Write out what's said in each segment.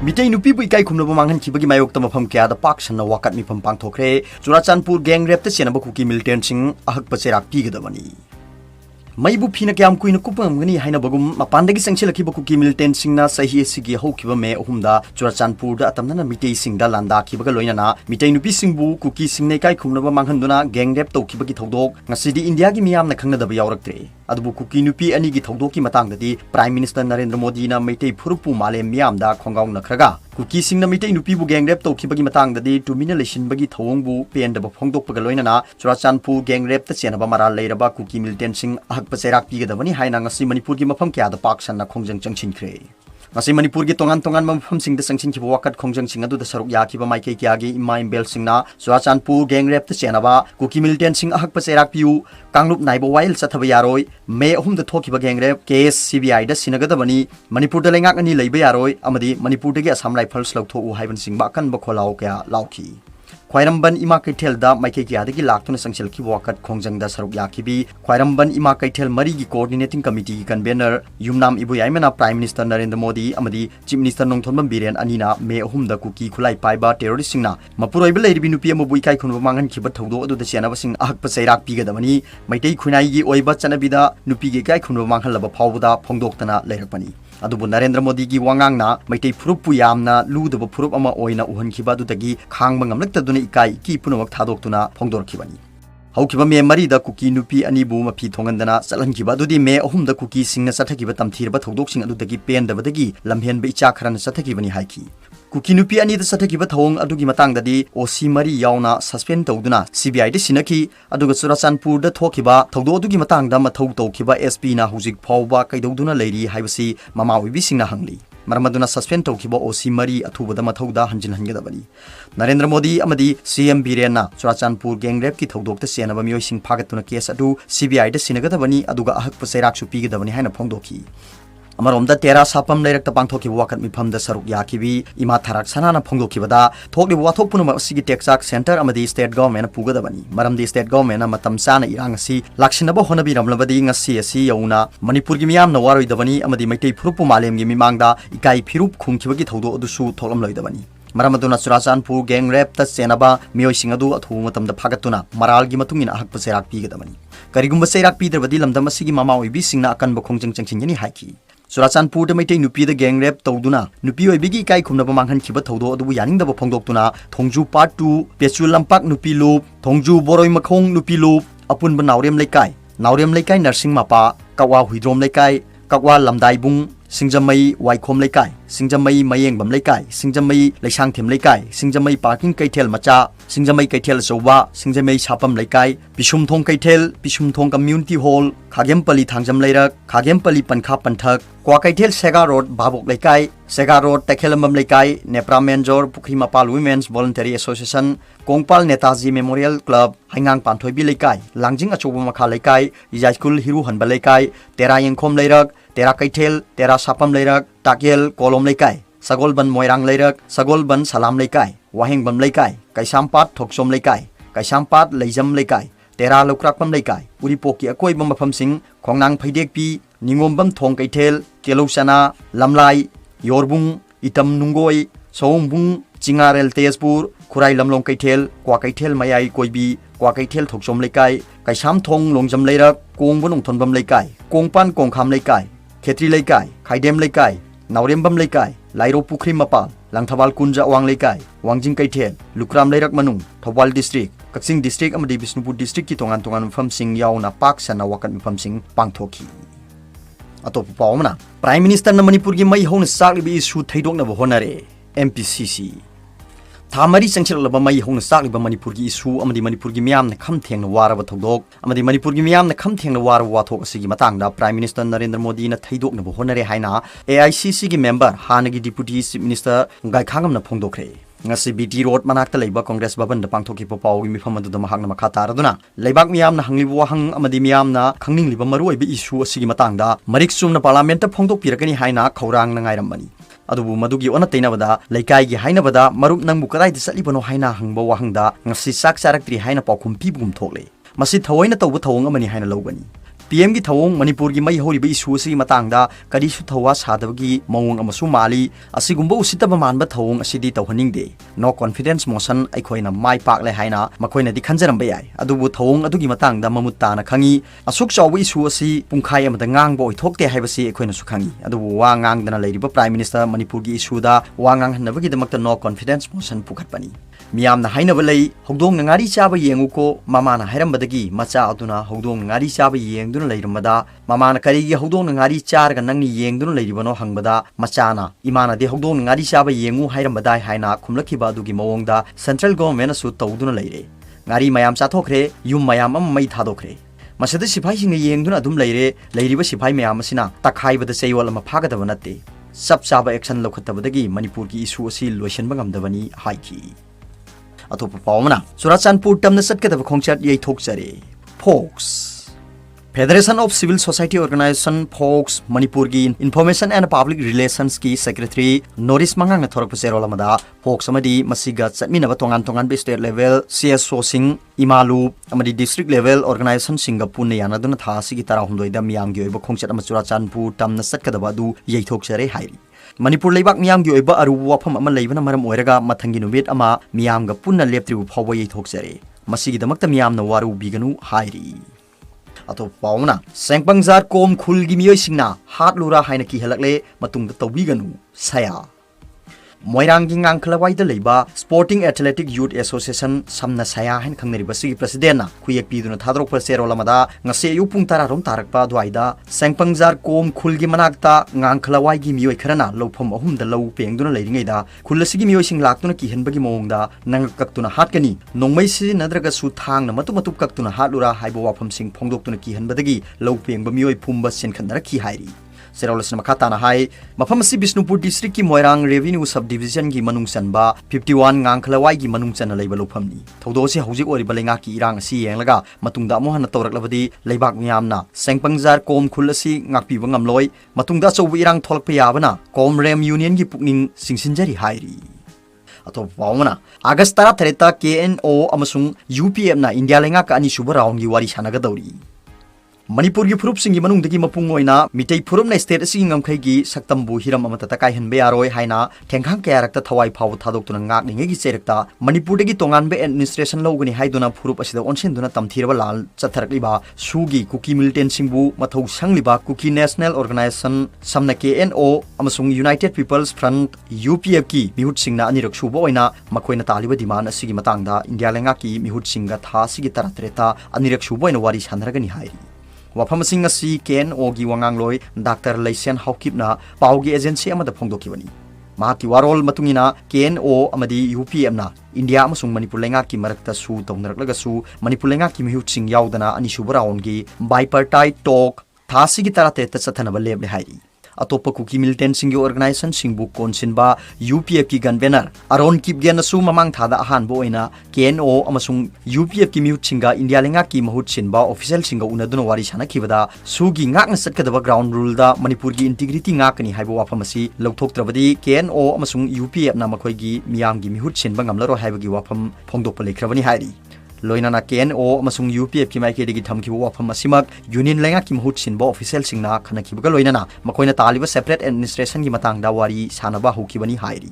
Meetei nupi bu eekaikhumnaba manghankhibagi mayokta mafam kayada paksanna wakat mifam pangthokre Churachandpur gang rape ta chenaba kuki militant sing ahakpa cherak pigadabani Maibu phina kyam kuina kupamgani haina bagum mapandagi sangchilakhiba kuki militant singna sahi asigi hokhiba me ahumda Churachandpur da atamna Meetei singda landa khibaga loinana Meetei nupi singbu kuki singnei kaikhumnaba manghanduna gang rape tawkhibagi thodok ngasidi India gi miyamna khangnadaba yawraktre adubu kuki nupi ani gi thodokki matangdadi Prime Minister Narendra Modi na Meetei phurupu malem miyamda khongaw nakhraga kuki singna Meetei nupi bu gang rape tawkhibagi matangdadi tumina lesinbagi thawongbu pendaba phongdokpaga loinana Churachandpur gang rape ta chenaba maral leiraba kuki militant sing Paserak pigadabani haina ngasi Manipur gi mafam kyada paksanna khongjang changchinkhre ngasi Manipur gi tongan mafam singda sangchinkhibwa wakat khongjang sing adu da saruk yakhiba maikei kyagi imai bel singna Churachandpur gang rape ta chenaba kuki militant sing ahak paserak piu kanglup naiba wail chathaba yaroi me ahum da thokiba gang rape case CBI da sinagadabani Manipur da lengak ani leiba yaroi amadi Manipur dagi Assam Rifles lautho u haiban singba kan ba kholau kya lauki Khwairamban ima kaithel da maikei kyadagi laktuna sangchilki wakat khongjang da saruk yakhibi Khwairamban ima kaithel mari gi coordinating committee gi convener yumnam ibu yaimana Prime Minister Narendra Modi amadi Chief Minister Nongthonbam Biren anina me ahum da kuki khulai paiba terrorist singna mapuroiba leiribi nupi amu buikai khunba mangan khiba thawdo adu da chenaba sing ahakpa sairak pigadabani Meitei khunai gi oiba chanabida nupi gi kai khunba manghalaba phawda phongdoktana leirakpani adubu Narendra Modi gi wangangna Meitei phurupu yamna ludaba phurup ama oina uhankhiba dudagi khangba ngamlaktaduna ikai ki punamak thadoktuna phongdorkhibani haukiba me mari da kuki nupi anibu mapi thongandana chalankiba dudi me ahum da kuki singna chathakiba tamthirba thodok sing adudagi pendabadagi lamhenba icha kharana chathakibani haiki kuki nupi ani da chathakiba thong adugi matangdadi OC mari yauna suspend tawduna CBI da sinaki aduga Churachandpur da thokiba thawdo adugi matangda mathau tawkiba SP na hujik phawba kaidawduna leiri haibasi mamawi bisingna hangli Maramaduna suspend tawkiba OC mari athubada mathauda hanjil hangadabani Narendra Modi amadi CM Biren na Churachandpur gang rape ki thodokta senaba miyoi sing phagatuna case adu CBI da sinagadabani aduga ahakpa sairaksu pigadabani haina phongdokhi Amaromda tera sapam leirakta pangthoki wakat mifamda saruk yakibi ima tharak sanana phongdokibada thokli wathok punama sigi texak center amadi state government pugadabani maramdi state government matam sana irang asi laksinaba honabi ramlabadi ngasi asi yauna Manipur gi miyam na waroidabani amadi Meitei phurupu malem gi mimangda ikai phirup khungkhibagi thawdo adusu tholam loidabani Maramaduna Churachandpur gang rape ta senaba miyoi singadu athu matamda phagatuna maral gi matungina ahakpa sairak pigadabani karigumba sairak pidrabadi lamdam asigi mama oibi singna akan ba khongjang changchinjani haiki Churachandpur da Meitei nupi da gang rape tawduna nupi oibigi eekaikhumnaba manghankhiba thawdo adubu yaningdaba phongdoktuna Thongju part 2 Pechu lampak nupi loop Thongju boroi makhong nupi loop apunba naurem leikai nursing mapa kawa huidrom leikai kakwa lamdai bung Singjamai Waikhom Leikai, Singjamai Mayengbam Leikai, Singjamai Leisangthem Leikai, Singjamai Parking Kaithel Macha, Singjamai Kaithel Soba, Singjamai Chapam Leikai, Bishumthong Kaithel, Bishumthong Community Hall, Khagempali Thangjam Leirak, Khagempali Pankha Panthak, Kwa Kaithel Sega Road Babok Leikai, Sega Road Takhelamam Leikai, Nepra Menjor Pukri Mapal Women's Voluntary Association, Kongpal Netaji Memorial Club, Hangang Panthoibi Leikai, Langjing Achoba Makha Leikai, Ijaikul Hiru Hanba Leikai, Tera Yengkhom Leirak, Tera Kaithel, Tera Sapam Leirak, Takyel Kolom Leikai, Sagolban Moirang Leirak, Sagolban Salam Leikai, Wahengbam Leikai, Kaisampat Thoksom Leikai, Kaisampat Leijam Leikai, Tera Lokrakpam Leikai, Uripoki Akoibam Mafam Sing, Kongnang Phaidekpi, Ningombam Thong Kaithel, Kelosana, Lamlai, Yorbung, Itam Nungoi, Sombung, Chingarel Tezpur, Kurai Lamlong Kaithel, Kwa Kaithel Mayai Koibi, Kwa Kaithel Thoksom Leikai, Kaisam Thong Longjam Leirak, Kongbon Thonbam Leikai, Kongpan Kongkham Leikai, Khetri Leikai, Khaidem Leikai, Naurembam Leikai, Lairo Pukri Mapal, Langthawal Kunja Wang Leikai, Wangjing Kaithel, Lukram Leirak Manung, Thawal District, Kaksing District amadi Bisnupur District ki tongan mafam sing yauna paksana wakat mafam sing pangthoki atop pawmana Prime Minister na Manipur gi mai hona saklibi issue thaidokna ba honare MPCC Thamari sangchilaba mai hona sakliba Manipur gi issue amadi Manipur gi miyamna khamthengna waraba thodok amadi Manipur gi miyamna khamthengna waraba wathok asigi matangda Prime Minister Narendra Modi na thaidokna ba honare haina AICC gi member hanagi Deputy Chief Minister NGAKPIYU na phongdokre ngasi BT Road manakta leiba Congress Bhavan da pangthoki PAO-CHE mifam adu da mahakna makha taraduna leibak miyamna hanglibu wahang amadi miyamna khangningliba maruoiba issue asigi matangda marik sumna parliament ta phongdok pirakani haina khaurang na ngairambani adubu madugi ona tainabada leikai gi hainabada marup nangbu kadai da salibano haina hangba wahangda ngasi sak charaktri haina paukhum pibum thokle masi thawoina tawba thawong amani haina logani PM gi thawong Manipur gi mai hori ba isu si matangda kadi su thawa sadabagi mawong amasu mali asigumba usitaba manba thawong asidi tawhaning de no confidence motion aikhoina mai pak le haina makoina di khanjaram ba yai adubu thawong adugi matangda mamutta na khangi asuk chawi isu asi pungkhai amada ngang bo ithokte haibasi aikhoina su khangi adubu wa ngang dana leiriba prime minister Manipur gi isu da wa ngang hanabagi damakta no confidence motion pukhatpani miyamna hainaba lei hogdong ngari chaba yengu ko mamana hairambadagi macha aduna hogdong ngari chaba yengduna leiramada mamana karigi hogdong ngari charga nangni yengduna leiribano hangbada machana imana de hogdong ngari chaba yengu hairambada haina khumlakhiba adugi mawongda central government su tawduna leire ngari mayam chathokre yum mayam am mai thadokre masada sipai singa yengduna adum leire leiriba sipai mayam asina takhaibada cheiwal ama phagadaba natte sab chaba action lokhatabadagi Manipur gi issue asi loisenba ngamdabani haiki atop paumana Surachanpur tamna satkadaba khongchat yeithokchare FOGS Federation of Civil Society Organization FOGS Manipur gi Information and Public Relations ki Secretary Norris Mangang thorak pasero lamada FOGS amadi masiga chatminaba tongan be state level CSO sing imalu amadi district level organization singa punna yanaduna tha sigi tara hundoi da miyam gi oiba khongchat ama Surachanpur tamna satkadaba du yeithokchare hairi Manipur leibak miyam gi oiba aru wafam ama leibana maram oiraga mathangi numit ama miyam ga punna leptribu phawba yeithokchare masigi damakta miyamna waru biganu hairi atop paumna sengpangjar kom khulgi miyoi singna hatlura haina ki helakle matungda tawbiganu saya Moiranggi ngangkhlawai da leiba Sporting Athletic Youth Association samna saya hain khangnari basigi president na khuyek piduna thadrok par sero lamada ngase yu pung tara rom tarakpa dwaida sengpangjar kom khulgi manakta ngangkhlawai gi miyoi kharana lofam ahum da lau pengduna leiringai da khulasigi miyoi sing laktuna ki henbagi mawongda nangkaktuna hatkani nongmai si nadraga su thangna matu kaktuna hatlura haibo wafam sing phongdoktuna ki henbadagi lau pengba miyoi phumba senkhandara ki hairi Seraulasna makatana hai mafam si Bisnupur district ki Moirang revenue subdivision gi manung sanba 51 ngangkhlawai gi manung chana leiba lophamni thodo se hojik ori balenga ki irang si yenglaga matungda mohana tawraklabadi leibak miyamna sengpangjar kom khulasi ngakpiba ngamloi matungda chobu irang tholakpa yabana kom rem union gi pukning singsinjari hairi atop paumana August 13 KNO amasung UPM na India lenga ka ani suba round gi wari sanaga dauri Manipur gi phurup singi manung dagi mapung oina Meetei phurup na state sing ngamkhai gi saktambu hiram amata takai hanbe aroi haina thengkhang kyarak ta thawai phaw thadoktuna ngak ninge gi cherekta Manipur dagi tongan be administration logani haiduna phurup asida onsen duna tamthiraba lal chatharakliba sugi kuki militant singbu mathau sangliba kuki national organization samna KNO amasung United People's Front UPF ki mihut singna anirak suba oina makoina taliba demand asigi matangda India lenga ki mihut singa tha sigi taratreta anirak suba oina wari sanaragani hairi wafam sing asi KNO gi wangangloi Dr. Leisen Haukipna PAO-gi agency amada phongdokibani mahaki warol matungina KNO amadi UPM na India amasung Manipur lenga ki marakta su tawnaraklaga su Manipur lenga ki mihut sing yaudana ani subaraon gi bipartite talk thasi gi tarate ta chathanaba leble hairi atopa kuki militant singi organization singbu konsinba UPF ki gun banner aron kip gen su mamang thada ahan bo oina KNO amasung UPF ki mihut singa India lenga ki mahut sinba official singa unaduna wari sana kibada sugi ngak na satkadaba ground rule da Manipur gi integrity ngakani haibo wafamasi lokthoktrabadi KNO amasung UPF na makhoi gi miyam gi mihut sinba ngamlaro haibagi wafam phongdokpa lekhrabani hairi loinana KNO amasung UPF ki maike degi thamkibu wafam asimak union lenga ki mahut sinba official singna khanakibuga loinana makoina taliba separate administration gi matangda wari sanaba hokibani hairi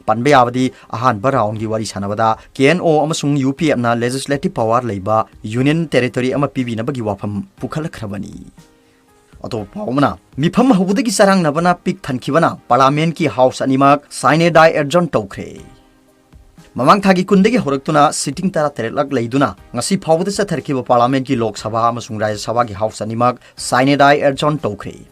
panbe yabadi ahan baraun gi wari sanabada KNO amasung UPF na legislative power leiba union territory ama pibi na bagi wafam pukhalakhrabani ato paumana mifam hobudagi sarang nabana pik thankibana parliament ki house animak sinedai adjourn tawkhre Mamang thagi kundagi horaktuna sitting tara terelak leiduna ngasi phawda chatharkiba parliament ki lok sabha amasung rajya sabha ki house animak sinedai adjourn tawkhre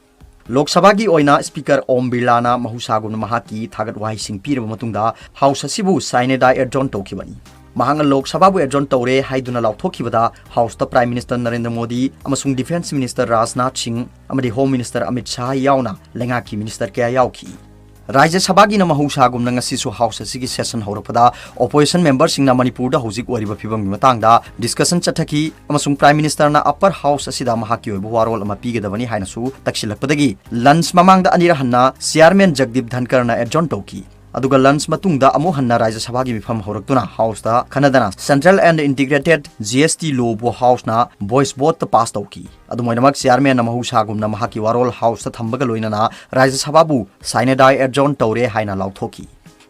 lok sabha gi oina speaker Om Birla na mahusagun mahaki thagat wai sing piraba matungda house asibu sinedai adjourn tawkhibani mahang lok sabha bu adjourn tawre haiduna lauthokibada house ta prime minister Narendra Modi amasung defense minister Rajnath Singh amadi home minister Amit Shah yauna lenga ki minister kya yauki Rajya Sabha gi na mahusagum na ngasi su house asigi session horapada opposition members singna Manipur da hojik wariba phibam gi matangda discussion chathaki amasung prime minister na upper house asida mahaki oibu warol ama pigedabani haina su taksilakpadagi lunch mamang da anira hanna chairman Jagdeep Dhankar na adjourn tawki aduga lunch matungda amu hanna Rajya Sabha gi mifam horaktuna House da Kanadana Central and Integrated GST Law bo House na voice vote ta pass tauki adu moinamak chairman na mahu sagumna mahaki warol House ta thambaga loinana Rajya Sabha bu sainadai adjourn tawre haina lauthoki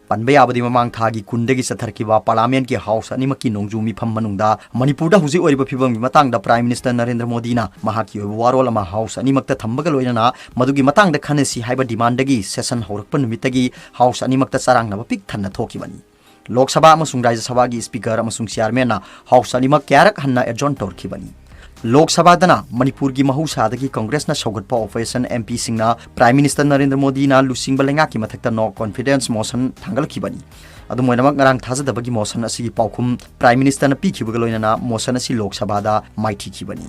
panbe abadi mamang thagi kundagi satharkiba parliament ki House animaki nongju mifam manungda Manipur da huji oriba phibam matang da Prime Minister Narendra Modi na mahaki warol ama House animakta thambaga loinana madugi matang da khanesi haiba demand dagi session horakpa numitagi House animakta sarang na pik thanna thoki bani Lok Sabha amasung Rajya Sabha gi speaker amasung chairman na House animak kyarak hanna adjourn torki bani Lok Sabha dana Manipur gi mahusa dagi Congress na saugatpa opposition MP singna Prime Minister Narendra Modi na lusingba lenga ki mathakta no confidence motion thangal ki bani adu moinamak ngarang thajadabagi motion asigi paukhum Prime Minister na pikhibaga loinana motion asi Lok Sabha da maithi ki bani